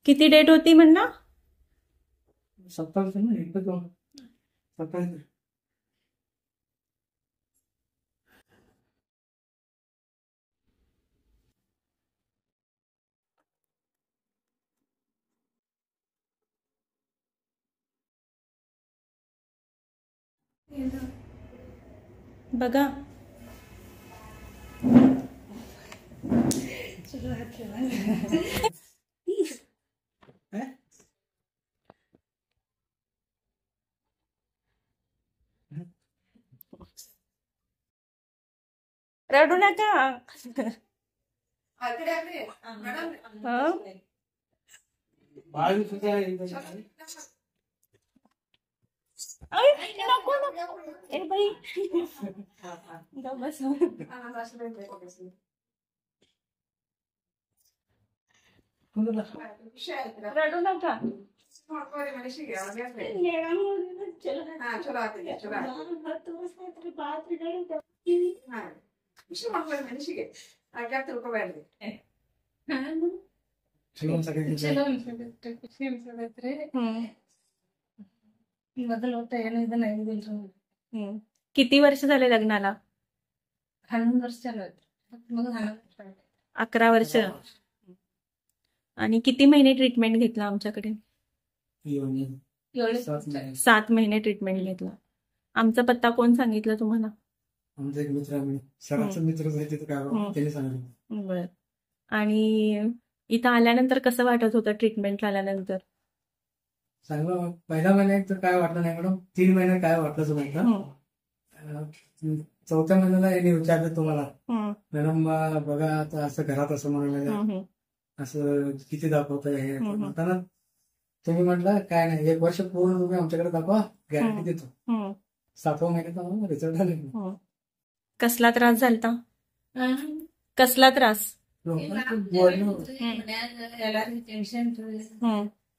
किती डेट होती म्हणला? 27 ना, 27. बघा रडू नका. नको नको ए बाई बस. रडू नका. किती वर्ष झाले लग्नाला? 11 वर्ष झालं. 11 वर्ष. आणि किती महिने ट्रीटमेंट घेतला आमच्याकडे? 7 महिने ट्रीटमेंट घेतला. आमचा पत्ता कोण सांगितलं तुम्हाला? आमचा एक मित्र, सरांचा मित्रच आहे तिथं, काय त्याने सांगितलं. बर. आणि इथं आल्यानंतर कसं वाटत होतं ट्रीटमेंटला आल्यानंतर? चांगलं. पहिल्या महिन्यात तर काय वाटलं नाही मॅडम. 3 महिन्यात काय वाटलंच नाही. 4थ्या महिन्याला यांनी विचारलं तुम्हाला, मॅडम बघा आता असं घरात असं म्हणून असं किती दाखवत आहे म्हणताना तुम्ही म्हटलं काय नाही, 1 वर्ष पूर्ण तुम्ही आमच्याकडे दाखवा, गॅरंटी देतो. 7व्या महिन्यात रिझल्ट आले. कसला त्रास झालता? कसला त्रास? टेंशन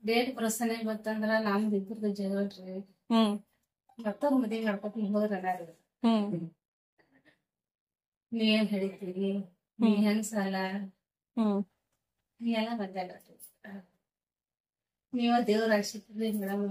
डेट प्रश्न बತ್ತಂದ್ರ ನಾನು ಬಿಟ್ಟಿದ್ದ ಜಗಟ್ರಿ ಮತ್ತ ಮದುವೆ ಮಾಡ್ಕೊತ ಹೋದ್ರಲ್ಲ ನೀ ಏನ್ ಹೇಳ್ತೀರಿ, ನೀ ಹೆಂಗ್ ಸಾಲ ನೀ ಎಲ್ಲ ಬಂದಲ್ಲ. ನೀವ ದೇವ್ರ ಆಶಿರ್ವಾದ ಮೇಡಮ್.